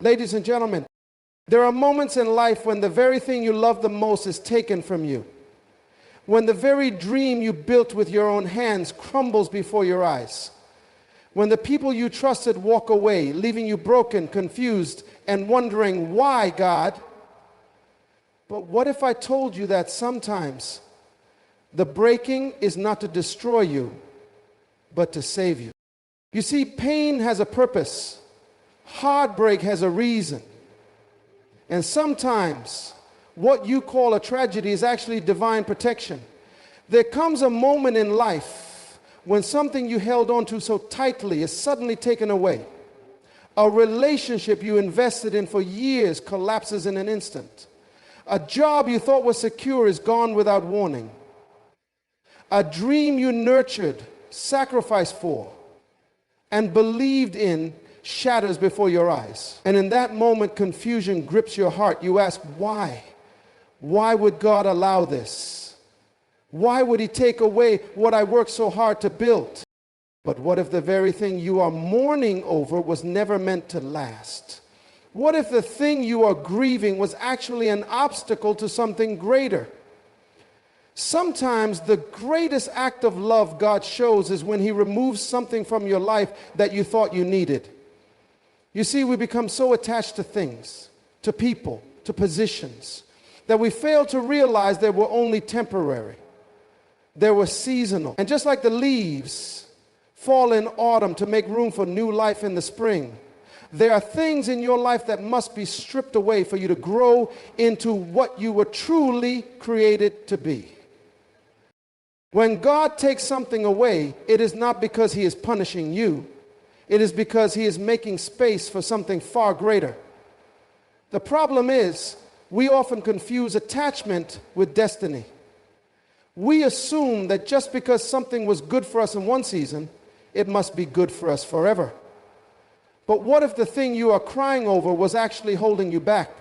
Ladies and gentlemen, there are moments in life when the very thing you love the most is taken from you. When the very dream you built with your own hands crumbles before your eyes. When the people you trusted walk away, leaving you broken, confused, and wondering, why, God? But what if I told you that sometimes the breaking is not to destroy you, but to save you? You see, pain has a purpose. Heartbreak has a reason. And sometimes what you call a tragedy is actually divine protection. There comes a moment in life when something you held on to so tightly is suddenly taken away. A relationship you invested in for years collapses in an instant. A job you thought was secure is gone without warning. A dream you nurtured, sacrificed for, and believed in shatters before your eyes. And in that moment, confusion grips your heart. You ask, why? Why would God allow this? Why would He take away what I worked so hard to build? But what if the very thing you are mourning over was never meant to last? What if the thing you are grieving was actually an obstacle to something greater? Sometimes the greatest act of love God shows is when He removes something from your life that you thought you needed. You see, we become so attached to things, to people, to positions, that we fail to realize they were only temporary. They were seasonal. And just like the leaves fall in autumn to make room for new life in the spring, there are things in your life that must be stripped away for you to grow into what you were truly created to be. When God takes something away, it is not because He is punishing you. It is because He is making space for something far greater. The problem is, we often confuse attachment with destiny. We assume that just because something was good for us in one season, it must be good for us forever. But what if the thing you are crying over was actually holding you back?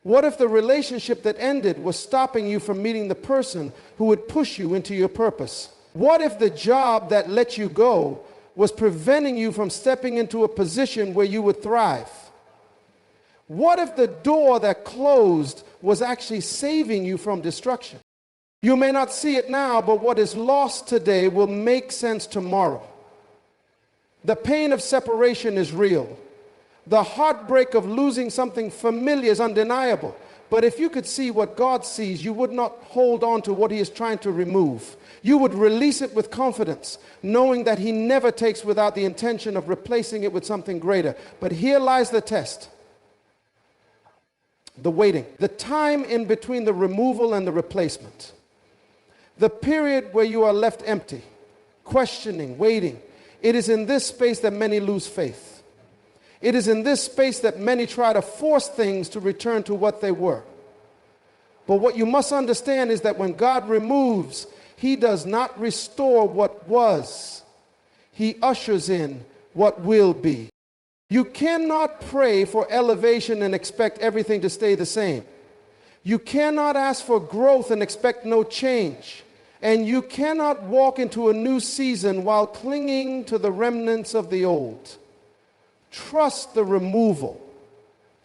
What if the relationship that ended was stopping you from meeting the person who would push you into your purpose? What if the job that let you go was preventing you from stepping into a position where you would thrive? What if the door that closed was actually saving you from destruction? You may not see it now, but what is lost today will make sense tomorrow. The pain of separation is real. The heartbreak of losing something familiar is undeniable. But if you could see what God sees, you would not hold on to what He is trying to remove. You would release it with confidence, knowing that He never takes without the intention of replacing it with something greater. But here lies the test. The waiting. The time in between the removal and the replacement. The period where you are left empty, questioning, waiting. It is in this space that many lose faith. It is in this space that many try to force things to return to what they were. But what you must understand is that when God removes, He does not restore what was. He ushers in what will be. You cannot pray for elevation and expect everything to stay the same. You cannot ask for growth and expect no change. And you cannot walk into a new season while clinging to the remnants of the old. Trust the removal.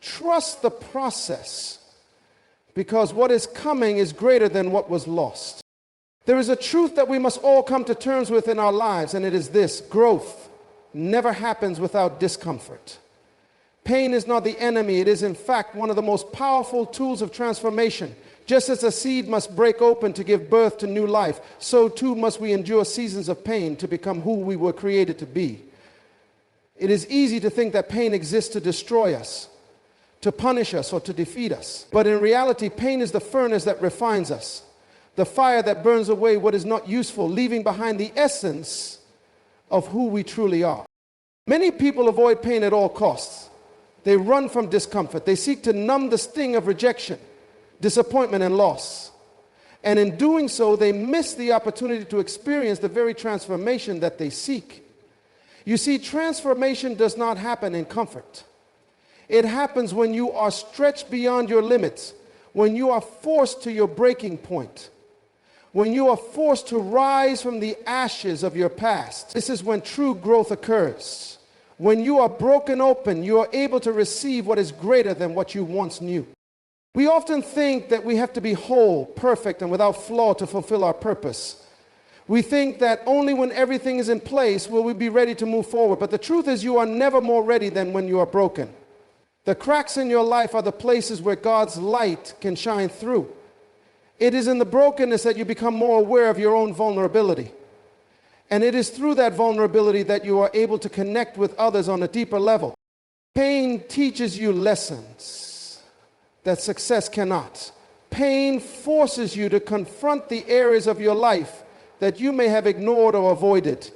Trust the process. Because what is coming is greater than what was lost. There is a truth that we must all come to terms with in our lives, and it is this: growth never happens without discomfort. Pain is not the enemy. It is, in fact, one of the most powerful tools of transformation. Just as a seed must break open to give birth to new life, so too must we endure seasons of pain to become who we were created to be. It is easy to think that pain exists to destroy us, to punish us, or to defeat us. But in reality, pain is the furnace that refines us, the fire that burns away what is not useful, leaving behind the essence of who we truly are. Many people avoid pain at all costs. They run from discomfort. They seek to numb the sting of rejection, disappointment, and loss. And in doing so, they miss the opportunity to experience the very transformation that they seek. You see, transformation does not happen in comfort. It happens when you are stretched beyond your limits, when you are forced to your breaking point, when you are forced to rise from the ashes of your past. This is when true growth occurs. When you are broken open, you are able to receive what is greater than what you once knew. We often think that we have to be whole, perfect, and without flaw to fulfill our purpose. We think that only when everything is in place will we be ready to move forward. But the truth is, you are never more ready than when you are broken. The cracks in your life are the places where God's light can shine through. It is in the brokenness that you become more aware of your own vulnerability. And it is through that vulnerability that you are able to connect with others on a deeper level. Pain teaches you lessons that success cannot. Pain forces you to confront the areas of your life that you may have ignored or avoided.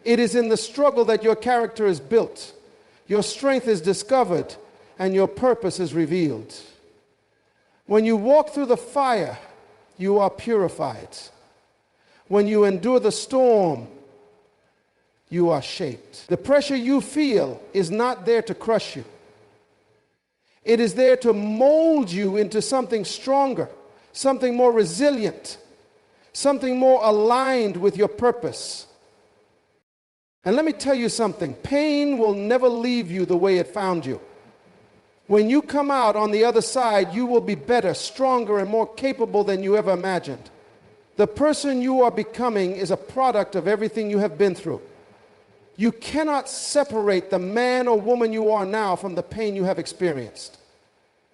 It is in the struggle that your character is built, your strength is discovered, and your purpose is revealed. When you walk through the fire, you are purified. When you endure the storm, you are shaped. The pressure you feel is not there to crush you. It is there to mold you into something stronger, something more resilient, something more aligned with your purpose. And let me tell you something, pain will never leave you the way it found you. When you come out on the other side, you will be better, stronger, and more capable than you ever imagined. The person you are becoming is a product of everything you have been through. You cannot separate the man or woman you are now from the pain you have experienced.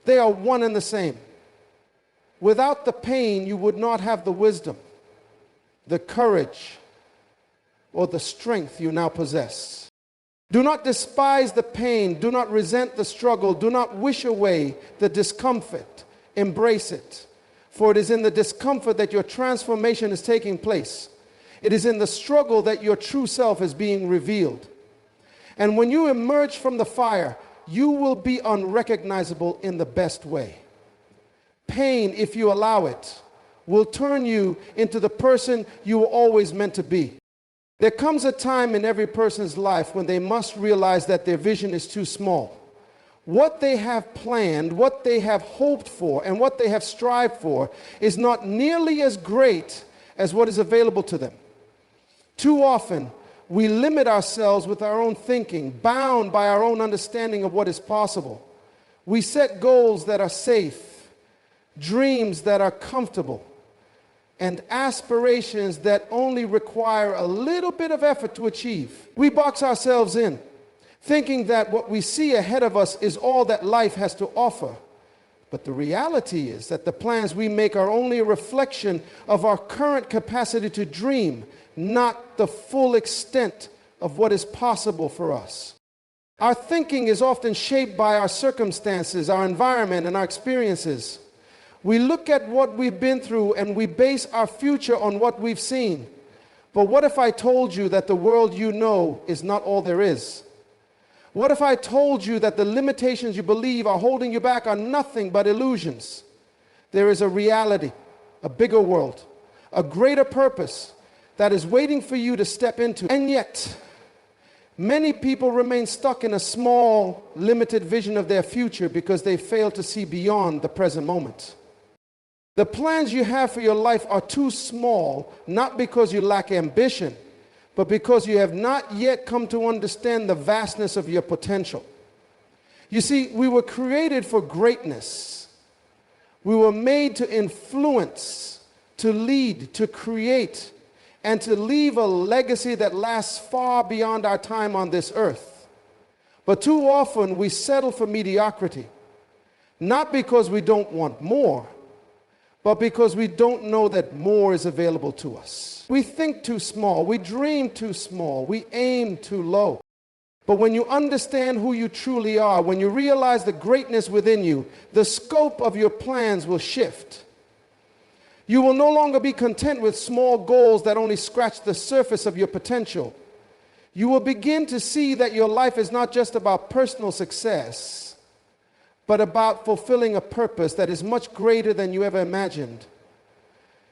They are one and the same. Without the pain, you would not have the wisdom, the courage, or the strength you now possess. Do not despise the pain. Do not resent the struggle. Do not wish away the discomfort. Embrace it. For it is in the discomfort that your transformation is taking place. It is in the struggle that your true self is being revealed. And when you emerge from the fire, you will be unrecognizable in the best way. Pain, if you allow it, will turn you into the person you were always meant to be. There comes a time in every person's life when they must realize that their vision is too small. What they have planned, what they have hoped for, and what they have strived for is not nearly as great as what is available to them. Too often, we limit ourselves with our own thinking, bound by our own understanding of what is possible. We set goals that are safe, dreams that are comfortable, and aspirations that only require a little bit of effort to achieve. We box ourselves in, thinking that what we see ahead of us is all that life has to offer. But the reality is that the plans we make are only a reflection of our current capacity to dream, not the full extent of what is possible for us. Our thinking is often shaped by our circumstances, our environment, and our experiences. We look at what we've been through and we base our future on what we've seen. But what if I told you that the world you know is not all there is? What if I told you that the limitations you believe are holding you back are nothing but illusions? There is a reality, a bigger world, a greater purpose that is waiting for you to step into. And yet, many people remain stuck in a small, limited vision of their future because they fail to see beyond the present moment. The plans you have for your life are too small, not because you lack ambition, but because you have not yet come to understand the vastness of your potential. You see, we were created for greatness. We were made to influence, to lead, to create, and to leave a legacy that lasts far beyond our time on this earth. But too often we settle for mediocrity, not because we don't want more, but because we don't know that more is available to us. We think too small, we dream too small, we aim too low. But when you understand who you truly are, when you realize the greatness within you, the scope of your plans will shift. You will no longer be content with small goals that only scratch the surface of your potential. You will begin to see that your life is not just about personal success, but about fulfilling a purpose that is much greater than you ever imagined.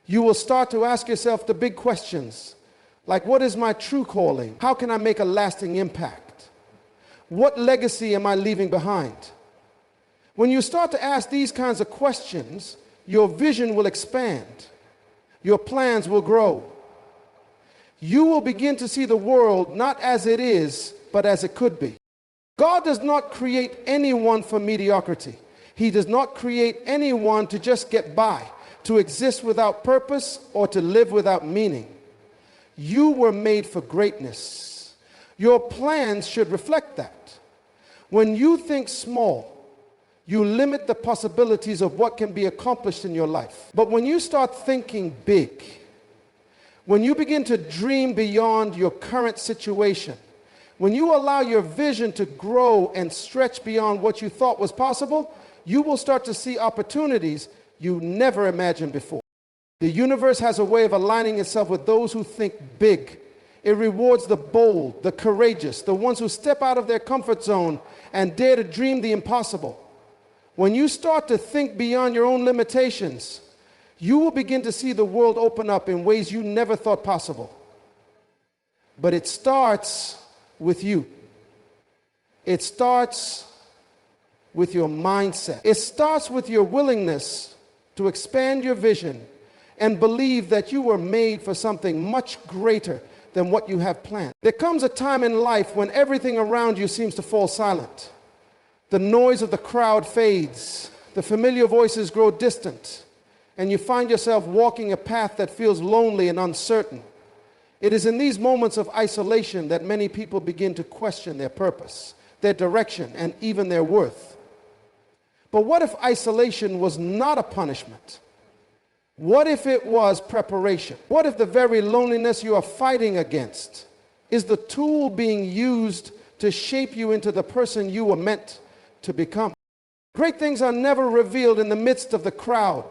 You will start to ask yourself the big questions, like what is my true calling? How can I make a lasting impact? What legacy am I leaving behind? When you start to ask these kinds of questions, your vision will expand. Your plans will grow. You will begin to see the world not as it is, but as it could be. God does not create anyone for mediocrity. He does not create anyone to just get by, to exist without purpose, or to live without meaning. You were made for greatness. Your plans should reflect that. When you think small, you limit the possibilities of what can be accomplished in your life. But when you start thinking big, when you begin to dream beyond your current situation, when you allow your vision to grow and stretch beyond what you thought was possible, you will start to see opportunities you never imagined before. The universe has a way of aligning itself with those who think big. It rewards the bold, the courageous, the ones who step out of their comfort zone and dare to dream the impossible. When you start to think beyond your own limitations, you will begin to see the world open up in ways you never thought possible. But it starts with you. It starts with your mindset. It starts with your willingness to expand your vision and believe that you were made for something much greater than what you have planned. There comes a time in life when everything around you seems to fall silent. The noise of the crowd fades, the familiar voices grow distant, and you find yourself walking a path that feels lonely and uncertain. It is in these moments of isolation that many people begin to question their purpose, their direction, and even their worth. But what if isolation was not a punishment? What if it was preparation? What if the very loneliness you are fighting against is the tool being used to shape you into the person you were meant to become? Great things are never revealed in the midst of the crowd.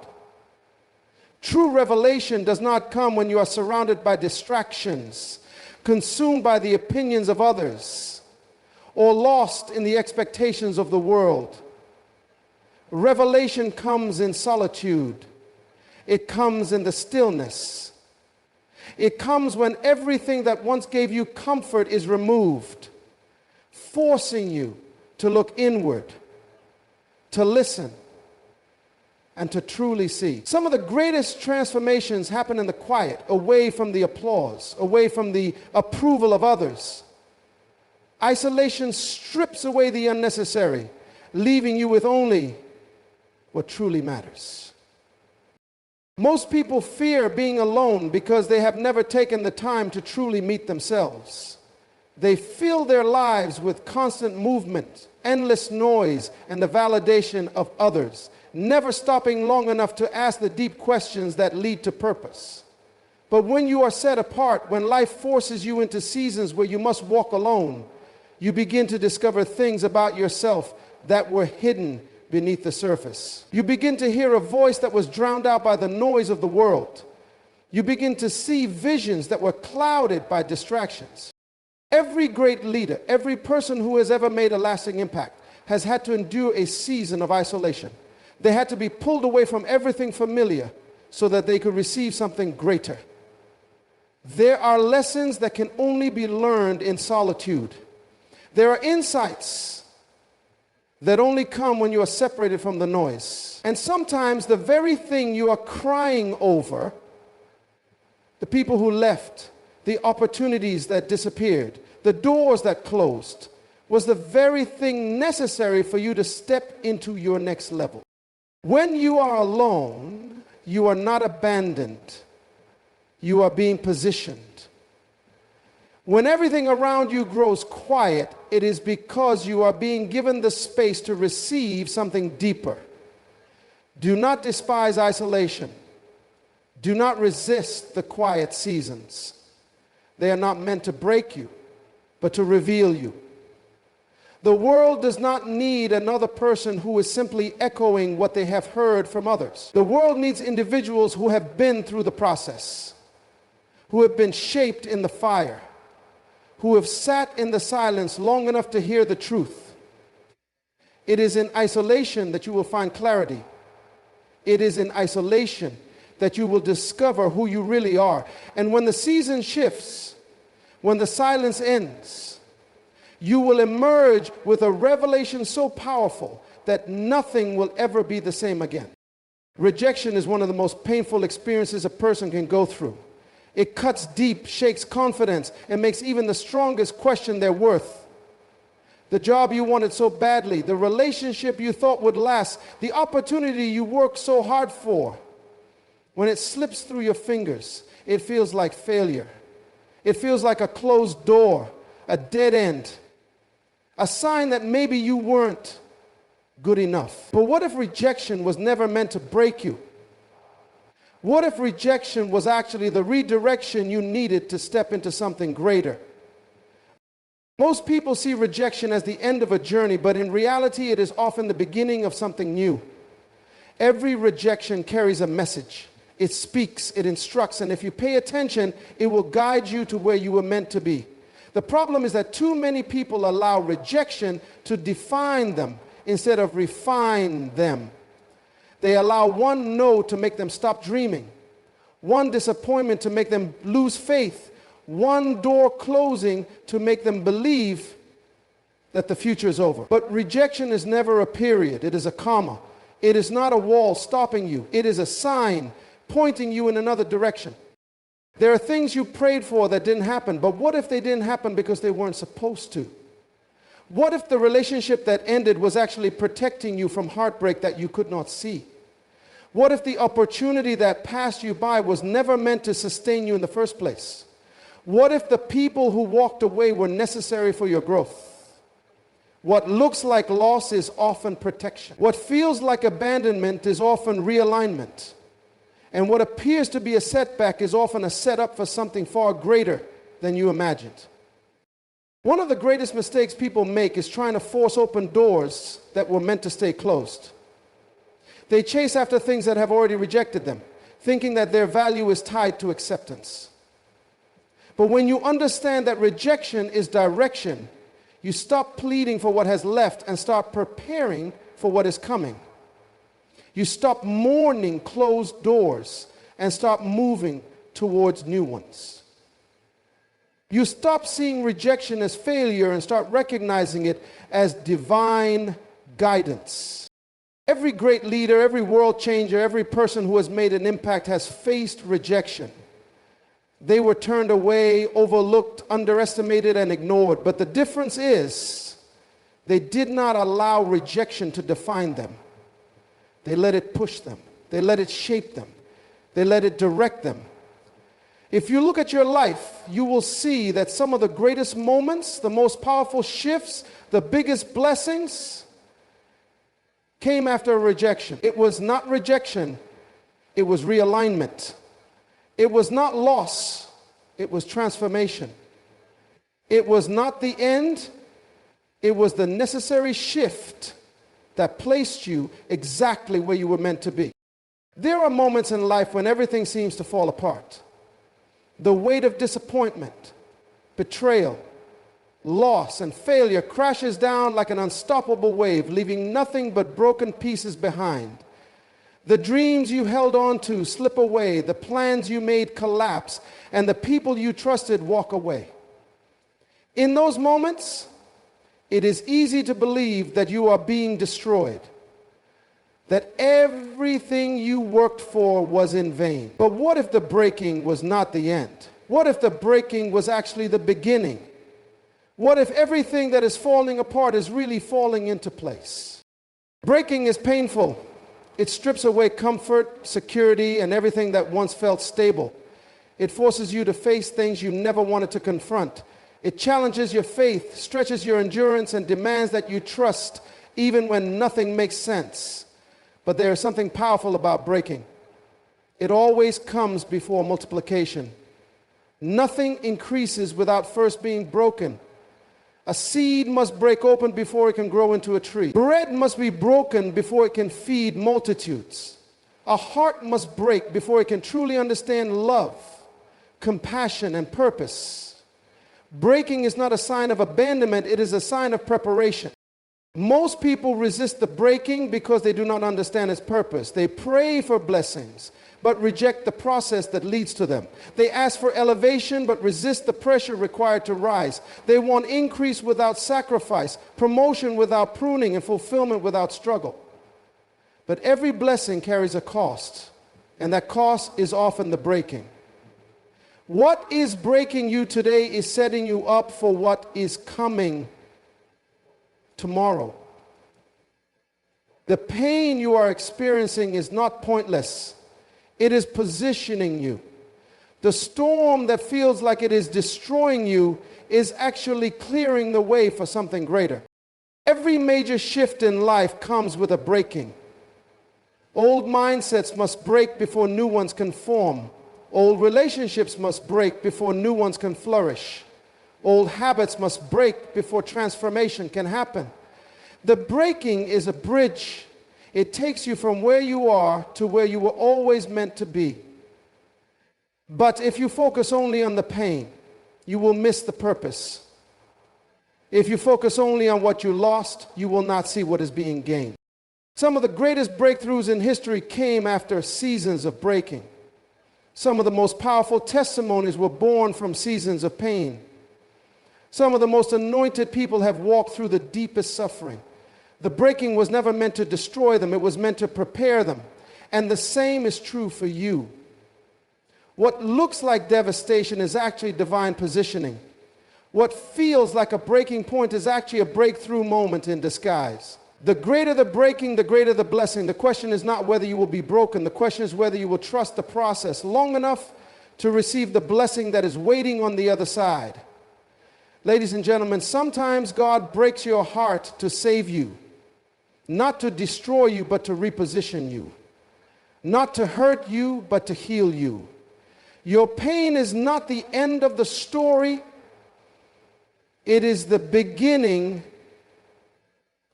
True revelation does not come when you are surrounded by distractions, consumed by the opinions of others, or lost in the expectations of the world. Revelation comes in solitude. It comes in the stillness. It comes when everything that once gave you comfort is removed, forcing you to look inward, to listen, and to truly see. Some of the greatest transformations happen in the quiet, away from the applause, away from the approval of others. Isolation strips away the unnecessary, leaving you with only what truly matters. Most people fear being alone because they have never taken the time to truly meet themselves. They fill their lives with constant movement, endless noise, and the validation of others, never stopping long enough to ask the deep questions that lead to purpose. But when you are set apart, when life forces you into seasons where you must walk alone, you begin to discover things about yourself that were hidden beneath the surface. You begin to hear a voice that was drowned out by the noise of the world. You begin to see visions that were clouded by distractions. Every great leader, every person who has ever made a lasting impact has had to endure a season of isolation. They had to be pulled away from everything familiar so that they could receive something greater. There are lessons that can only be learned in solitude. There are insights that only come when you are separated from the noise. And sometimes the very thing you are crying over, the people who left, the opportunities that disappeared, the doors that closed, was the very thing necessary for you to step into your next level. When you are alone, you are not abandoned. You are being positioned. When everything around you grows quiet, it is because you are being given the space to receive something deeper. Do not despise isolation. Do not resist the quiet seasons. They are not meant to break you, but to reveal you. The world does not need another person who is simply echoing what they have heard from others. The world needs individuals who have been through the process, who have been shaped in the fire, who have sat in the silence long enough to hear the truth. It is in isolation that you will find clarity. It is in isolation that you will discover who you really are. And when the season shifts, when the silence ends, you will emerge with a revelation so powerful that nothing will ever be the same again. Rejection is one of the most painful experiences a person can go through. It cuts deep, shakes confidence, and makes even the strongest question their worth. The job you wanted so badly, the relationship you thought would last, the opportunity you worked so hard for. When it slips through your fingers, it feels like failure. It feels like a closed door, a dead end, a sign that maybe you weren't good enough. But what if rejection was never meant to break you? What if rejection was actually the redirection you needed to step into something greater? Most people see rejection as the end of a journey, but in reality, it is often the beginning of something new. Every rejection carries a message. It speaks, it instructs, and if you pay attention, it will guide you to where you were meant to be. The problem is that too many people allow rejection to define them instead of refine them. They allow one no to make them stop dreaming, one disappointment to make them lose faith, one door closing to make them believe that the future is over. But rejection is never a period. It is a comma. It is not a wall stopping you. It is a sign pointing you in another direction. There are things you prayed for that didn't happen, but what if they didn't happen because they weren't supposed to? What if the relationship that ended was actually protecting you from heartbreak that you could not see? What if the opportunity that passed you by was never meant to sustain you in the first place? What if the people who walked away were necessary for your growth? What looks like loss is often protection. What feels like abandonment is often realignment. And what appears to be a setback is often a setup for something far greater than you imagined. One of the greatest mistakes people make is trying to force open doors that were meant to stay closed. They chase after things that have already rejected them, thinking that their value is tied to acceptance. But when you understand that rejection is direction, you stop pleading for what has left and start preparing for what is coming. You stop mourning closed doors and start moving towards new ones. You stop seeing rejection as failure and start recognizing it as divine guidance. Every great leader, every world changer, every person who has made an impact has faced rejection. They were turned away, overlooked, underestimated, and ignored. But the difference is they did not allow rejection to define them. They let it push them. They let it shape them. They let it direct them. If you look at your life, you will see that some of the greatest moments, the most powerful shifts, the biggest blessings came after a rejection. It was not rejection, it was realignment. It was not loss, it was transformation. It was not the end, it was the necessary shift that placed you exactly where you were meant to be. There are moments in life when everything seems to fall apart. The weight of disappointment, betrayal, loss, and failure crashes down like an unstoppable wave, leaving nothing but broken pieces behind. The dreams you held on to slip away, the plans you made collapse, and the people you trusted walk away. In those moments, it is easy to believe that you are being destroyed, that everything you worked for was in vain. But what if the breaking was not the end? What if the breaking was actually the beginning? What if everything that is falling apart is really falling into place? Breaking is painful. It strips away comfort, security, and everything that once felt stable. It forces you to face things you never wanted to confront. It challenges your faith, stretches your endurance, and demands that you trust even when nothing makes sense. But there is something powerful about breaking. It always comes before multiplication. Nothing increases without first being broken. A seed must break open before it can grow into a tree. Bread must be broken before it can feed multitudes. A heart must break before it can truly understand love, compassion, and purpose. Breaking is not a sign of abandonment, it is a sign of preparation. Most people resist the breaking because they do not understand its purpose. They pray for blessings, but reject the process that leads to them. They ask for elevation, but resist the pressure required to rise. They want increase without sacrifice, promotion without pruning, and fulfillment without struggle. But every blessing carries a cost, and that cost is often the breaking. What is breaking you today is setting you up for what is coming tomorrow. The pain you are experiencing is not pointless. It is positioning you. The storm that feels like it is destroying you is actually clearing the way for something greater. Every major shift in life comes with a breaking. Old mindsets must break before new ones can form. Old relationships must break before new ones can flourish. Old habits must break before transformation can happen. The breaking is a bridge. It takes you from where you are to where you were always meant to be. But if you focus only on the pain, you will miss the purpose. If you focus only on what you lost, you will not see what is being gained. Some of the greatest breakthroughs in history came after seasons of breaking. Some of the most powerful testimonies were born from seasons of pain. Some of the most anointed people have walked through the deepest suffering. The breaking was never meant to destroy them. It was meant to prepare them. And the same is true for you. What looks like devastation is actually divine positioning. What feels like a breaking point is actually a breakthrough moment in disguise. The greater the breaking, the greater the blessing. The question is not whether you will be broken. The question is whether you will trust the process long enough to receive the blessing that is waiting on the other side. Ladies and gentlemen, sometimes God breaks your heart to save you. Not to destroy you, but to reposition you. Not to hurt you, but to heal you. Your pain is not the end of the story. It is the beginning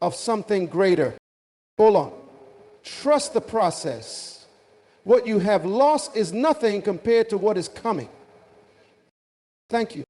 of something greater. Hold on. Trust the process. What you have lost is nothing compared to what is coming. Thank you.